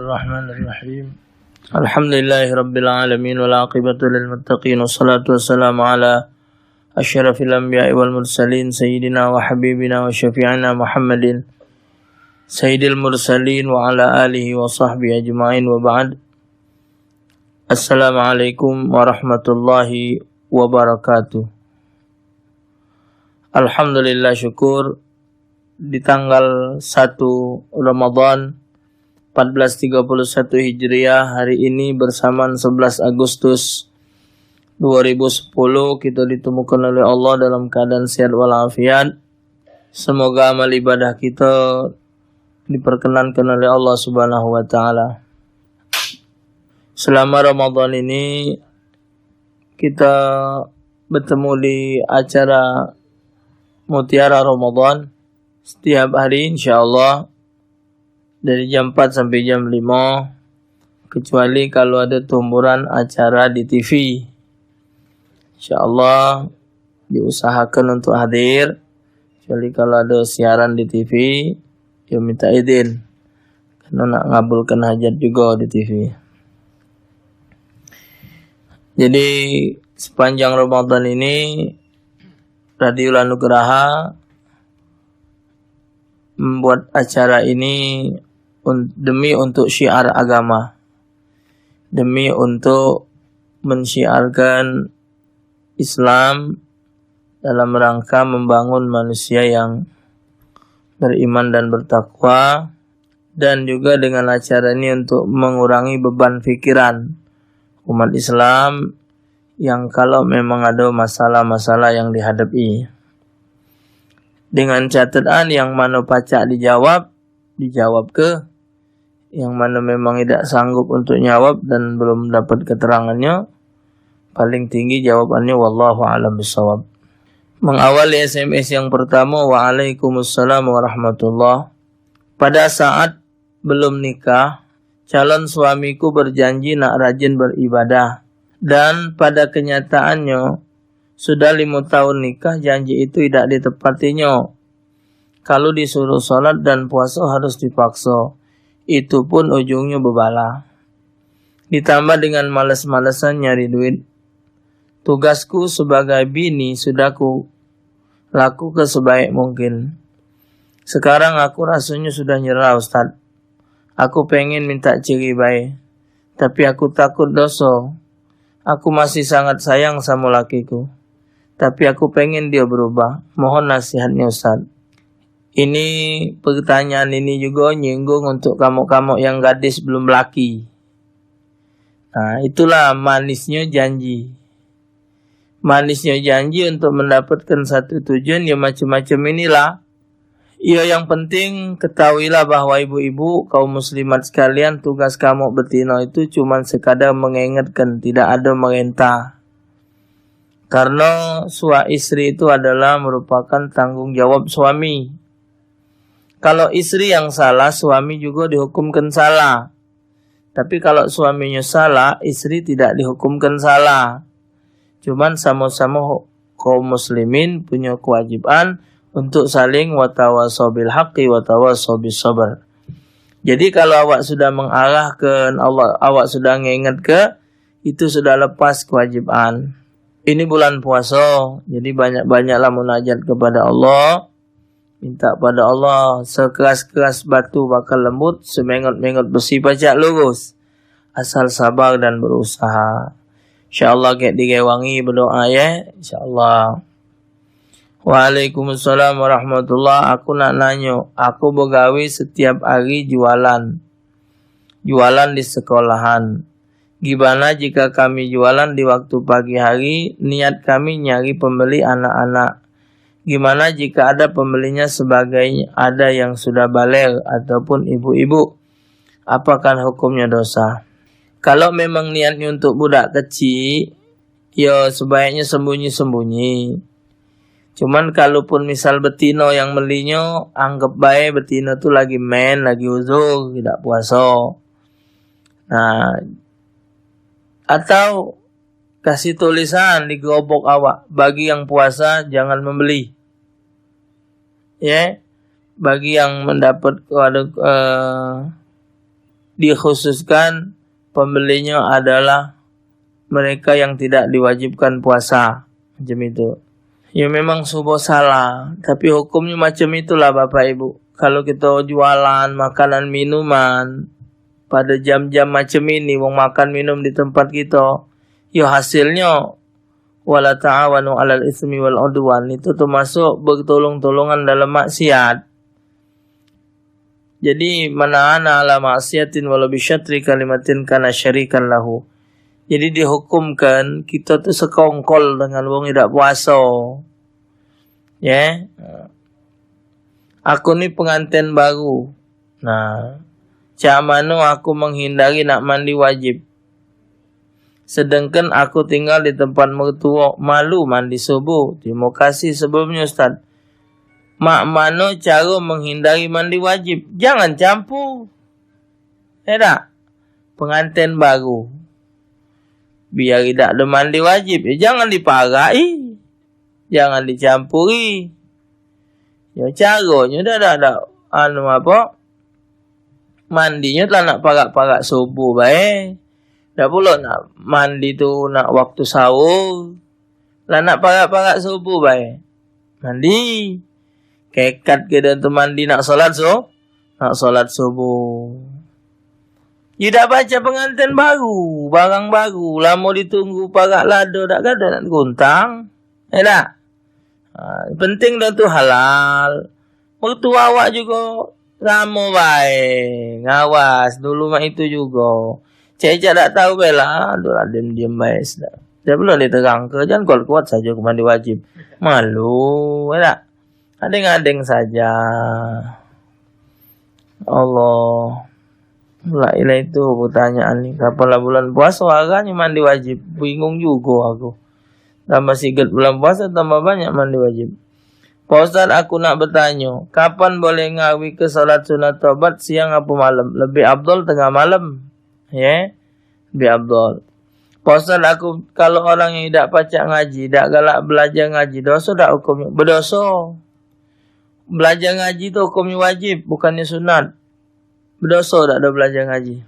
Bismillahirrahmanirrahim. Alhamdulillahirabbil alamin wal aqibatu lil muttaqin wassalatu wassalamu ala asyrafil anbiya'i wal mursalin sayyidina wa habibina wa syafi'ina Muhammadin sayyidil mursalin wa ala alihi wa sahbihi ajma'in wa ba'd. Assalamualaikum warahmatullahi wabarakatuh. Alhamdulillah, syukur di tanggal 1 Ramadan 1431 Hijriah hari ini bersamaan 11 Agustus 2010 kita ditemukan oleh Allah dalam keadaan sehat walafiat. Semoga amal ibadah kita diperkenankan oleh Allah Subhanahu wa taala. Selama Ramadan ini kita bertemu di acara Mutiara Ramadan setiap hari insyaallah dari jam 4 sampai jam 5, kecuali kalau ada tumburan acara di TV. InsyaAllah diusahakan untuk hadir, kecuali kalau ada siaran di TV, ya minta izin, karena nak ngabulkan hajat juga di TV. Jadi sepanjang Ramadan ini Radio Anugraha membuat acara ini demi untuk syiar agama, demi untuk mensyiarkan Islam dalam rangka membangun manusia yang beriman dan bertakwa, dan juga dengan acara ini untuk mengurangi beban pikiran umat Islam yang kalau memang ada masalah-masalah yang dihadapi, dengan catatan yang mana pacak dijawab ke, yang mana memang tidak sanggup untuk jawab dan belum dapat keterangannya, paling tinggi jawabannya wallahu a'lam bishawab. Mengawali SMS yang pertama, waalaikumsalam warahmatullah. Pada saat belum nikah, calon suamiku berjanji nak rajin beribadah, dan pada kenyataannya sudah 5 tahun nikah, janji itu tidak ditepatinya. Kalau disuruh sholat dan puasa harus dipaksa. Itu pun ujungnya bebala. Ditambah dengan malas-malasan nyari duit. Tugasku sebagai bini sudah ku lakukan sebaik mungkin. Sekarang aku rasanya sudah nyerah, Ustaz. Aku pengen minta ciri baik, tapi aku takut dosa. Aku masih sangat sayang sama lakiku, tapi aku pengen dia berubah. Mohon nasihatnya, Ustaz. Ini pertanyaan ini juga nyinggung untuk kamu-kamu yang gadis belum laki. Nah, itulah manisnya janji. Manisnya janji untuk mendapatkan satu tujuan, ya macam-macam inilah. Ya, yang penting ketahuilah bahwa ibu-ibu kaum muslimat sekalian, tugas kamu betina itu cuma sekadar mengingatkan, tidak ada merintah. Karena istri itu adalah merupakan tanggung jawab suami. Kalau istri yang salah, suami juga dihukumkan salah. Tapi kalau suaminya salah, istri tidak dihukumkan salah. Cuman sama-sama kaum muslimin punya kewajiban untuk saling watawasau bil haqqi watawasau bis sabr. Jadi kalau awak sudah mengarahkan, awak sudah mengingat ke, itu sudah lepas kewajiban. Ini bulan puasa, jadi banyak-banyaklah munajat kepada Allah. Minta pada Allah, sekeras-keras batu bakal lembut, semengot-mengot besi pacak lurus. Asal sabar dan berusaha. InsyaAllah kayak digewangi berdoa ya, insyaAllah. Waalaikumsalam warahmatullah. Aku nak nanya, aku begawi setiap hari jualan di sekolahan. Gimana jika kami jualan di waktu pagi hari, niat kami nyari pembeli anak-anak. Gimana jika ada pembelinya sebagai ada yang sudah baligh ataupun ibu-ibu? Apakah hukumnya dosa? Kalau memang niatnya untuk budak kecil, ya sebaiknya sembunyi-sembunyi. Cuman kalaupun misal betina yang belinya, anggap baik betina tu lagi main, lagi uzur, tidak puasa. Nah, atau kasih tulisan di gerobak awak, bagi yang puasa jangan membeli. Ya, bagi yang mendapat dikhususkan pembelinya adalah mereka yang tidak diwajibkan puasa. Macam itu. Ya memang subuh salah, tapi hukumnya macam itulah Bapak Ibu. Kalau kita jualan makanan minuman pada jam-jam macam ini, wong makan minum di tempat kita, ya hasilnya wala ta'awanu 'alal ismi wal 'udwan, itu termasuk bertolong-tolongan dalam maksiat. Jadi mana'ana ala maksiatin walau bisyatri kalimatin kana syarikan lahu. Jadi dihukumkan kita tu sekongkol dengan wong tidak puasa. Ya. Aku ni pengantin baru. Nah, cak mana aku menghindari nak mandi wajib. Sedangkan aku tinggal di tempat mertua, malu mandi subuh. Terima kasih sebelumnya Ustaz. Mak mana cara menghindari mandi wajib? Jangan campur. Tak? Pengantin baru. Biar tidak ada mandi wajib. Jangan diparai. Jangan dicampuri. Ya caranya dah mandinya telah nak parak-parak subuh baik. Dah pula nak mandi tu nak waktu sahur. Lah nak parak-parak subuh baik. Mandi. Kekat ke dan tu mandi nak solat nak solat subuh. You dah baca pengantin baru, barang baru, lama ditunggu parak lada tak ada nak guntang. Tak? Penting dah tu halal. Mertua awak juga sama baik. Ngawas dulu mak itu juga. Cecak tak tahu bela, aduh diam-diam baik sudah. Dia belum diterang ke, jangan kuat-kuat saja ke mandi wajib. Malu, tak? Adeng-adeng saja. Allah. Lah itu pertanyaan ni. Kapanlah bulan puasa agaknya mandi wajib. Bingung juga aku. Tambah sikit bulan puasa tambah banyak mandi wajib. Pak Ustaz, aku nak bertanya, kapan boleh ngawi ke salat sunat taubat, siang apa malam? Lebih afdal tengah malam. Ya. Lebih afdal. Pak Ustaz, aku kalau orang yang tidak pacak ngaji, tidak galak belajar ngaji, dosa tak hukumnya? Berdosa. Belajar ngaji itu hukumnya wajib, bukannya sunat. Berdosa tak ada belajar ngaji.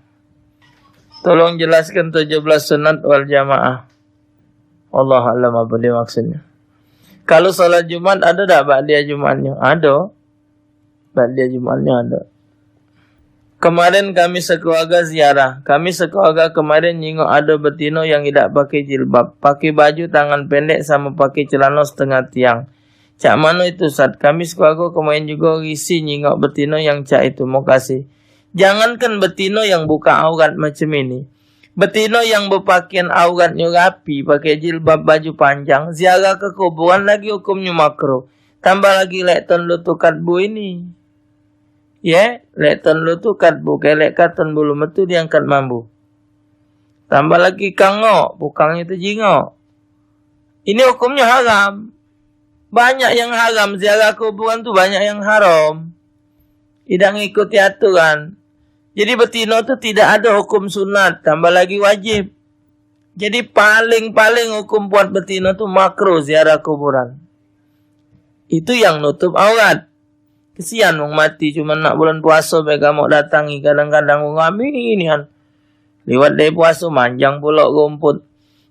Tolong jelaskan 17 sunat wal jamaah. Allah alam apa dia maksudnya. Kalau salat Jumat ada tak ba'diyah Jumatnya? Ada. Ba'diyah Jumatnya ada. Kemarin kami sekeluarga ziarah. Kami sekeluarga kemarin nyingok ada betina yang tidak pakai jilbab. Pakai baju tangan pendek sama pakai celana setengah tiang. Cak mana itu Ustaz? Kami sekeluarga kemarin juga risi nyingok betina yang cak itu. Mau kasih. Jangankan betina yang buka aurat macam ini. Betina yang berpakaian auratnya rapi, pakai jilbab baju panjang, ziarah ke kuburan lagi hukumnya makruh. Tambah lagi lekton lu tu katbu ini. Ya, lekton lu tu katbu, kelek katon bulu metu diangkat mambu. Tambah lagi kangok, bukangnya itu jingok. Ini hukumnya haram. Banyak yang haram, ziarah kuburan tu banyak yang haram. Tidak ngikuti aturan. Jadi betina tu tidak ada hukum sunat, tambah lagi wajib. Jadi paling-paling hukum buat betina tu makruh ziarah kuburan. Itu yang nutup aurat. Kesian wong mati cuma nak bulan puasa mereka mau datangi, kadang-kadang ngami ini kan. Lewat dari puasa manjang pula rumput.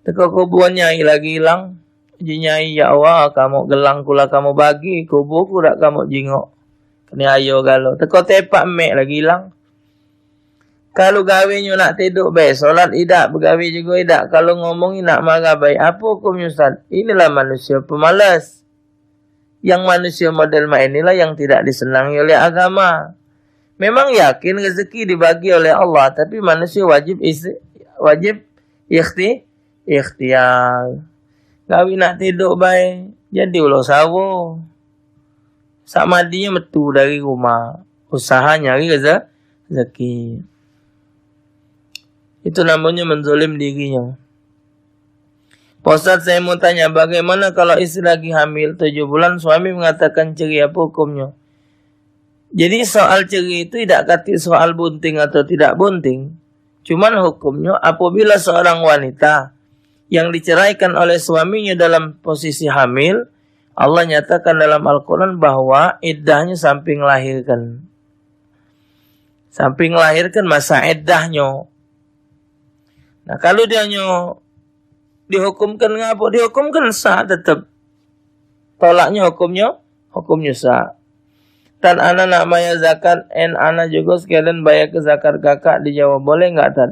Teka kuburan nyai lagi hilang. Ji nyai, ya Allah, kamu gelang kula kamu bagi, kuburku tak kamu jingok. Kena ayo galau. Teka tepak mek lagi hilang. Kalau gawinya nak tidur baik, solat idak, bergawi juga idak. Kalau ngomong nak marah baik, apa hukumnya Ustaz? Inilah manusia pemalas. Yang manusia model inilah yang tidak disenangi oleh agama. Memang yakin rezeki dibagi oleh Allah, tapi manusia wajib ikhtiar. Gawi nak tidur baik, jadi ulah sawo. Sak madinya metu dari rumah, usaha nyari rezeki. Itu namanya menzolim dirinya. Pak Ustaz, saya mau tanya, bagaimana kalau istri lagi hamil 7 bulan, suami mengatakan cerai, apa hukumnya? Jadi soal cerai itu tidak kata soal bunting atau tidak bunting. Cuman hukumnya apabila seorang wanita yang diceraikan oleh suaminya dalam posisi hamil, Allah nyatakan dalam Al-Quran bahwa iddahnya sampai melahirkan. sampai ngelahirkan masa iddahnya. Nah, kalau dia dihukumkan ngapa? Dihukumkan sah tetap. Tolaknya hukumnya sah. Dan anak nak bayar zakat, anak juga sekalian bayar ke zakat kakak. Dijawab, boleh enggak, Tad?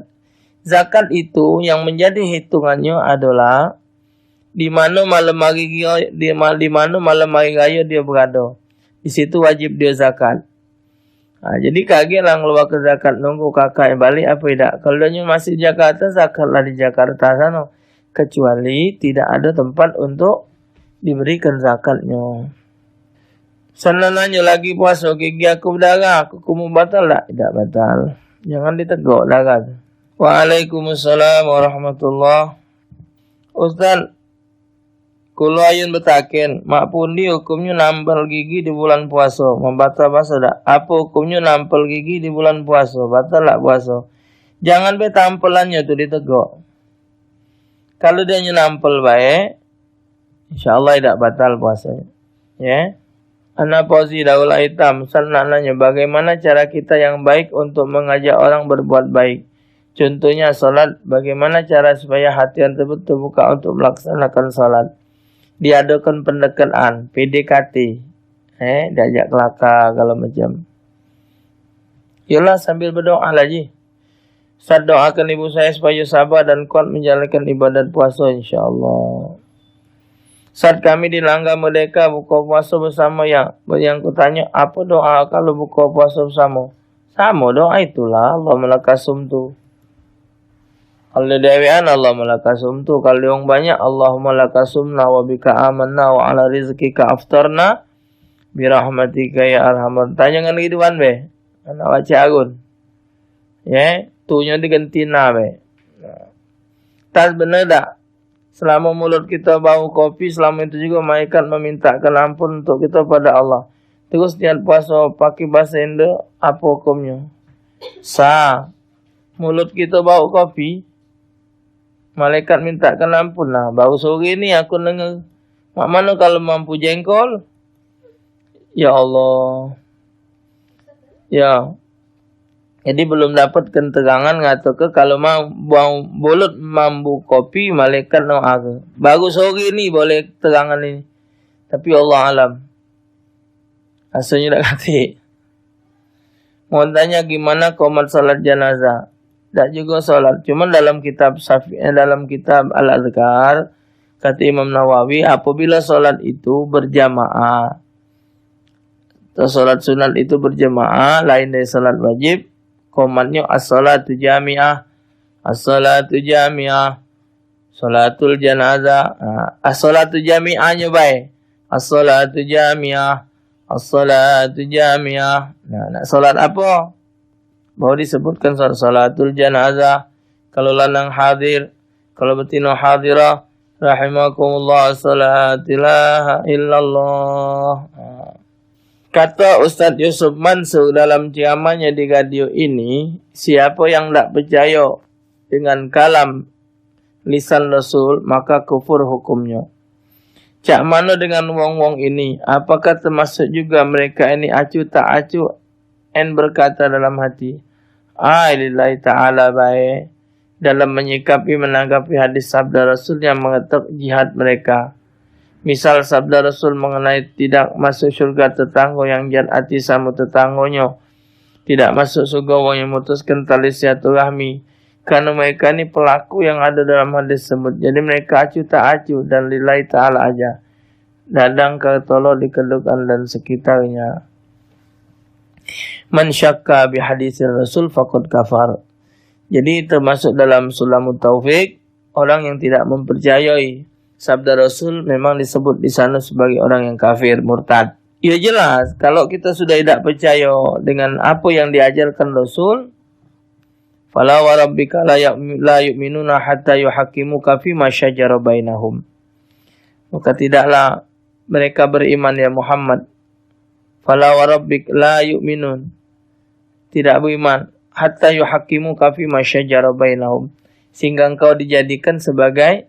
Zakat itu yang menjadi hitungannya adalah di mana malam hari raya dia berada. Di situ wajib dia zakat. Jadi kaget lah ngeluar ke zakat, nunggu kakak yang balik apa tidak. Kalau dia masih di Jakarta, zakatlah di Jakarta sana. Kecuali tidak ada tempat untuk diberikan zakatnya. Sana nanya lagi puasa, gigi aku berdarah, aku mau batal tak? Tidak batal. Jangan diteguk darah. Waalaikumsalam warahmatullahi. Ustaz, kalau ayun betaken, mak pundi hukumnya nampel gigi di bulan puasa, membatal puasa tak? Apa hukumnya nampel gigi di bulan puasa, batal tak puasa? Jangan tampelannya tu diteguk. Kalau dia nampel baik, insyaAllah tidak batal puasa. Ya. Anak posi daulah hitam, nanya bagaimana cara kita yang baik untuk mengajak orang berbuat baik. Contohnya solat, bagaimana cara supaya hati yang tersebut terbuka untuk melaksanakan solat. Diadakan pendekatan, PDKT, diajak kelakar kalau macam. Yalah sambil berdoa lagi. Saya doakan ibu saya supaya sabar dan kuat menjalankan ibadat puasa insyaAllah. Saat kami di Langgar Merdeka buka puasa bersama yang kutanya, apa doa kalau buka puasa bersama? Sama doa itulah, Allah melakasum tu. Allah dewian Allah melakasum tu. Kalau yang banyak, Allahumma lakasumna wa bika amanna wa ala rizkika aftarna birahmatika ya arhamar. Tanya dengan kehidupan be. Anak baca agun. Ya, tuhnya diganti na be. Tas benar tak? Selama mulut kita bau kopi, selama itu juga malaikat memintakan ampun untuk kita pada Allah. Terus niat puasa pakai bahasa Indo, apa hukumnya? Sah. Mulut kita bau kopi, malaikat mintakan ampun lah. Baru sore ni aku dengar. Mak mana kalau mampu jengkol? Ya Allah. Ya. Jadi belum dapat keterangan ngata ke kalau mau mulut mampu kopi malaikat no aga. Baru sore ni boleh terangan ini. Tapi Allah alam. Asalnya tak kata. Mau tanya gimana qomat salat jenazah? Tak juga salat. Cuma dalam kitab Al-Azkar kata Imam Nawawi apabila salat itu berjamaah. Atau salat sunat itu berjamaah lain dari salat wajib. Komatnya as-salatu jami'ah, as-salatu jami'ah, salatul janazah, as-salatu jami'ahnya baik, as-salatu jami'ah, as-salatu jami'ah. Nah, nak salat apa? Baru disebutkan salatul janazah. Kalau lanang hadir, kalau betina hadirah, rahimakumullah, salatilah illallah. Kata Ustaz Yusuf Mansur dalam ceramahnya di radio ini, siapa yang tak percaya dengan kalam lisan Rasul, maka kufur hukumnya. Cak mana dengan wong-wong ini? Apakah termasuk juga mereka ini acu tak acu en berkata dalam hati, lillahi ta'ala baik dalam menyikapi menanggapi hadis sabda Rasul yang mengetuk jihad mereka. Misal sabda Rasul mengenai tidak masuk syurga tetangga yang jahat hati sama tetangganya. Tidak masuk surga orang yang memutuskan tali silaturahmi. Karena mereka ni pelaku yang ada dalam hadis tersebut. Jadi mereka acu tak acu dan lillahi ta'ala aja. Dadang kertolok dikedukan dan sekitarnya. Man syakka bi hadisir Rasul faqad kafar. Jadi termasuk dalam Sulamut Taufik, orang yang tidak mempercayai sabda Rasul memang disebut di sana sebagai orang yang kafir, murtad. Ya jelas, kalau kita sudah tidak percaya dengan apa yang diajarkan Rasul, fala wa rabbika la yu'minuna hatta yuhaqqimuka fi ma syajara bainahum. Maka tidaklah mereka beriman ya Muhammad. Fala wa rabbik la yu'minun. Tidak beriman hatta yuhaqqimuka fi ma syajara bainahum. Sehingga engkau dijadikan sebagai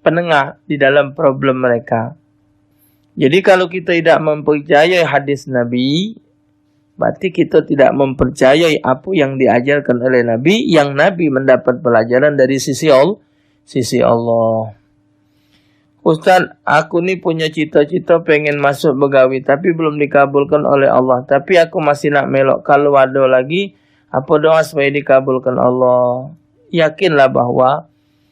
penengah di dalam problem mereka. Jadi kalau kita tidak mempercayai hadis Nabi, berarti kita tidak mempercayai apa yang diajarkan oleh Nabi, yang Nabi mendapat pelajaran dari sisi Allah. Ustaz, aku ni punya cita-cita pengen masuk begawi tapi belum dikabulkan oleh Allah. Tapi aku masih nak melok. Kalau ada lagi, apa doa supaya dikabulkan Allah? Yakinlah bahwa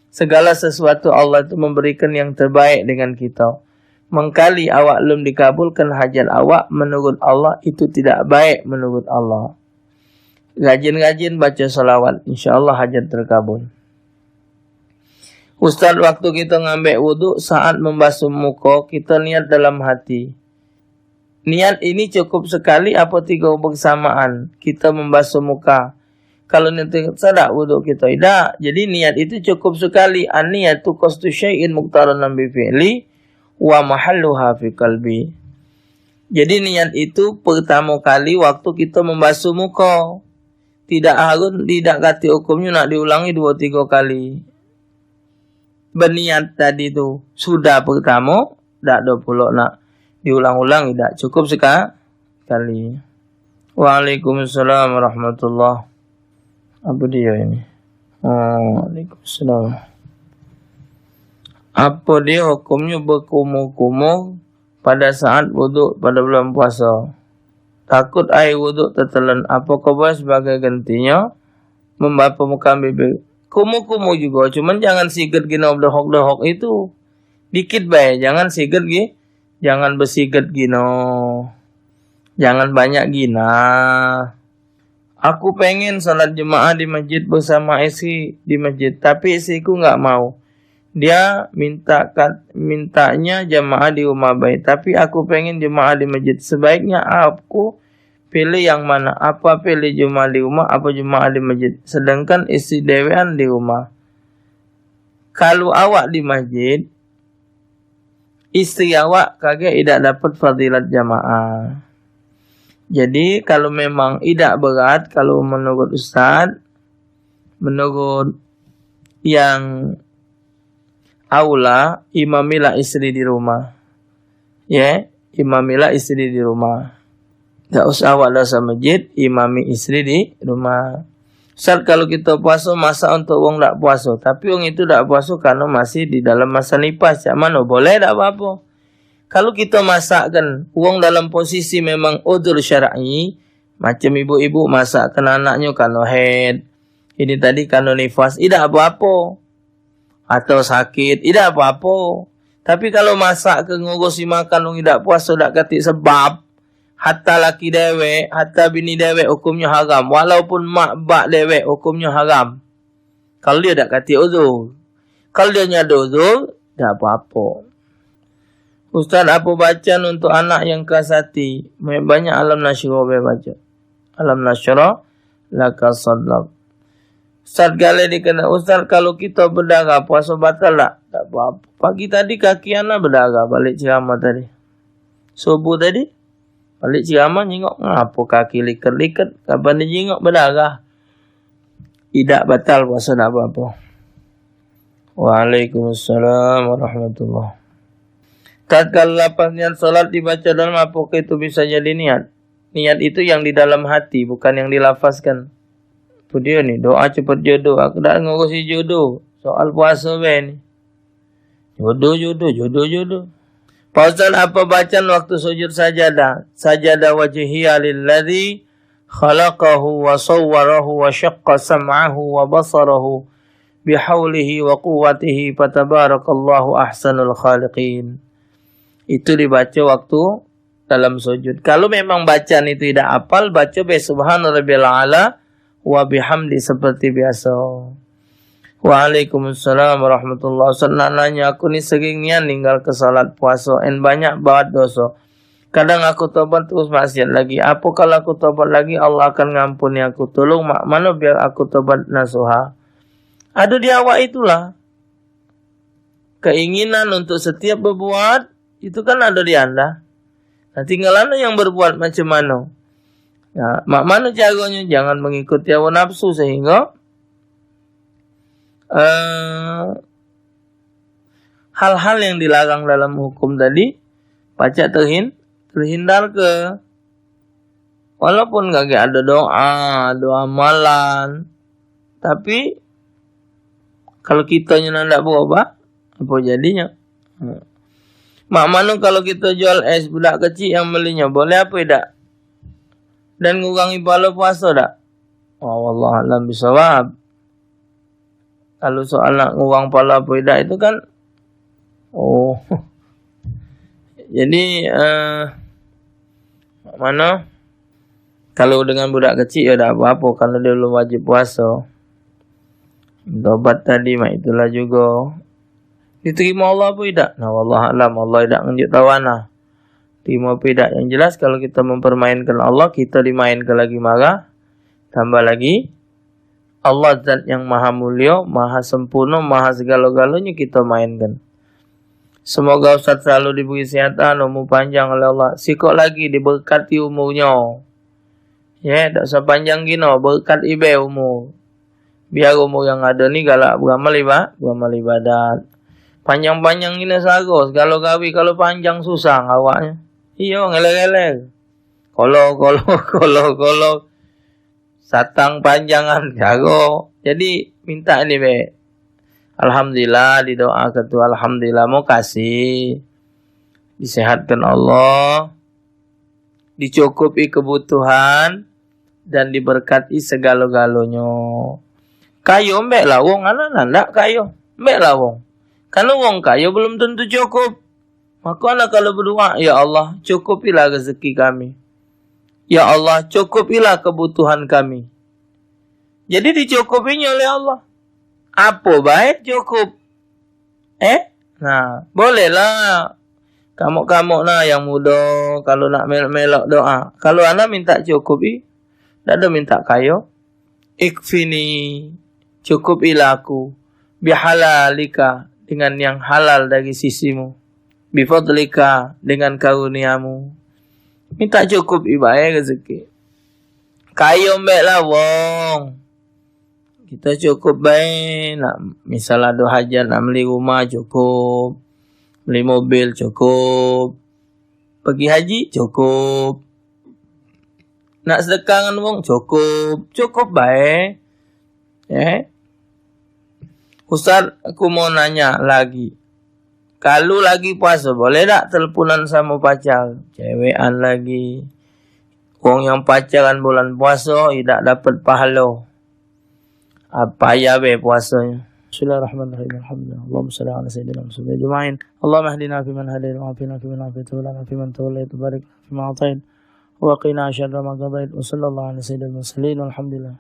segala sesuatu Allah itu memberikan yang terbaik dengan kita. Mengkali awak belum dikabulkan hajat awak, menurut Allah itu tidak baik menurut Allah. Rajin-rajin baca salawat, insyaAllah hajat terkabul. Ustaz, waktu kita ngambil wuduk, saat membasuh muka, kita niat dalam hati. Niat ini cukup sekali apa 3 bersamaan kita membasuh muka? Kalau nanti sadak wuduk kita tidak. Jadi niat itu cukup sekali. An-niyatu qasdu syai'in muqtaranan bi fi'li wa mahalluha fi qalbi. Jadi niat itu pertama kali waktu kita membasuh muka. Tidak kata hukumnya nak diulangi 2-3 kali. Berniat tadi tu sudah pertama, tak ada pula nak diulang-ulang, tidak cukup sekali. Waalaikumsalam warahmatullahi. Apa dia ini? Waalaikumsalam. Apa dia hukumnya berkumur-kumur pada saat wuduk pada bulan puasa? Takut air wuduk tertelan. Apakah boleh sebagai gantinya membasuh muka bibir? Kumur-kumur juga, cuman jangan siget gina dehok-dehok itu. Dikit baik, jangan siget gi. Jangan bersiget gina. Jangan banyak gina. Aku pengen salat jemaah di masjid bersama istri di masjid, tapi istriku enggak mau. Dia mintanya jemaah di rumah baik, tapi aku pengen jemaah di masjid. Sebaiknya aku pilih yang mana? Apa pilih jemaah di rumah, apa jemaah di masjid? Sedangkan istri dewean di rumah. Kalau awak di masjid, istri awak kagak tidak dapat fadilat jamaah. Jadi kalau memang tidak berat, kalau menurut Ustaz, menurut yang aula, imamilah istri di rumah. Ya, imamilah istri di rumah. Tak usah awak dasar masjid, imami istri di rumah. Ustaz, kalau kita puasa, masa untuk orang tak puasa. Tapi orang itu tak puasa karena masih di dalam masa nifas. Macam mana? Boleh tak apa-apa. Kalau kita masakkan, orang dalam posisi memang udzur syar'i, macam ibu-ibu masakkan anaknya karena haid. Ini tadi karena nifas, tidak apa-apa. Atau sakit, tidak apa-apa. Tapi kalau masak ke ngurusi makan, orang tidak puasa, tak katik sebab, hatta laki dewek, hatta bini dewek hukumnya haram. Walaupun mak bak dewek hukumnya haram. Kalau dia tak kata uzur. Kalau dia nyada uzur, tak apa-apa. Ustaz, apa bacaan untuk anak yang keras hati? Banyak alam nasyurah baca. Alam nasyurah laka sadlaq. Ustaz gale dikena. Ustaz, kalau kita berdarah, puasa batal tak? Tak apa-apa. Pagi tadi kaki anak berdarah, balik ceramah tadi. Subuh tadi balik ceramah jengok, apa kaki liket-liket, kapan dia jengok berdarah. Tidak batal puasa tak apa-apa. Waalaikumsalam warahmatullahi. Tatkala lapas niat salat dibaca dalam apakah itu bisa jadi niat? Niat itu yang di dalam hati, bukan yang dilafazkan. Apa dia ni? Doa cepat jodoh. Aku tak ngurusi jodoh. Soal puasa ni. Jodoh. Pak Ustaz, apa bacaan waktu sujud sajadah? Sajadah wajhiyya lilladzi khalaqahu wa sawwarahu wa syaqqa sam'ahu wa basarahu bihaulihi wa quwwatihi fatabarakallahu ahsanul khaliqin. Itu dibaca waktu dalam sujud. Kalau memang bacaan itu tidak hafal, baca bi subhanarabbiyal a'la wa bihamdi seperti biasa. Waalaikumsalam warahmatullahi wabarakatuh. Nanya aku ni sering niat tinggal ke salat puasa and banyak banget dosa. Kadang aku tobat terus maksiat lagi. Apa kalau aku tobat lagi Allah akan ngampuni aku? Tolong mak mana biar aku tobat nasuha. Ada di awak itulah. Keinginan untuk setiap berbuat itu kan ada di anda. Nah, tinggal anda yang berbuat macam mana. Ya, mak mana caranya? Jangan mengikuti hawa nafsu sehingga hal-hal yang dilarang dalam hukum tadi pacak terhindar ke. Walaupun kagak ada doa amalan, tapi kalau kitanya ndak berubah, apa jadinya? Mak manu kalau kita jual es budak kecil yang belinya, boleh apa tidak? Dan ngurangi pahala puasa tak? Oh, wallah alam bisawab. Kalau soal nak ngurang pahala apa tidak itu kan, jadi mana? Kalau dengan budak kecil ya tak apa-apa. Kalau dia belum wajib puasa, tobat tadi mak itulah juga diterima Allah apa tidak? Nah, wallah alam, Allah tidak nunjuk tawana. Terima apa tidak? Yang jelas kalau kita mempermainkan Allah, kita dimainkan lagi marah. Tambah lagi Allah zat yang maha mulia, maha sempurna, maha segala-galanya kita mainkan. Semoga Ustaz selalu diberi kesihatan, umur panjang oleh Allah. Sikok lagi diberkati umurnya. Ya, tak usah panjang gini, berkat ibe umur. Biar umur yang ada ni galak beramal ibadat. Panjang-panjang gini saros. Kalau gawi, kalau panjang susah awaknya. Iya, ngelek-ngelek. Kalau. Satang panjangan jago. Jadi minta ni be. Alhamdulillah didoa ketua. Alhamdulillah mau kasih. Disehatkan Allah. Dicukupi kebutuhan. Dan diberkati segala-galanya. Kayo mbek lah wong anak ndak kayo. Mbek lah wong. Karena wong kayo belum tentu cukup. Maka kalau berdoa, ya Allah, cukupilah rezeki kami. Ya Allah, cukupilah kebutuhan kami. Jadi dicukupinya oleh Allah. Apa baik cukup? Nah, bolehlah. Kamu nah yang muda kalau nak melok doa. Kalau anak minta cukupi, tak ada minta kayo. Ikfini, cukupilah aku. Bihalalika, dengan yang halal dari sisimu. Bifadlika, dengan karuniamu. Minta cukup ibadah rezeki. Kayo mbek lah wong. Kita cukup baik. Nak misal ada hajat nak beli rumah cukup. Beli mobil cukup. Pergi haji cukup. Nak sedekah dengan wong cukup. Cukup baik. Ustaz, aku mau nanya lagi. Kalau lagi puasa, boleh tak teleponan sama pacar? Cewekan lagi. Orang yang pacaran bulan puasa, tidak dapat pahala. Apa ya be puasanya? Bismillahirrahmanirrahim. Alhamdulillah. Allahumma salli ala sayyidina Muhammad ajma'in. Allahumma hdina fi man hadait wa afina fi man afait wa lana fi man tawallait wa barik fi ma atait wa qina syarra ma qadait wa sallallahu ala sayyidina Muhammadin walhamdulillah.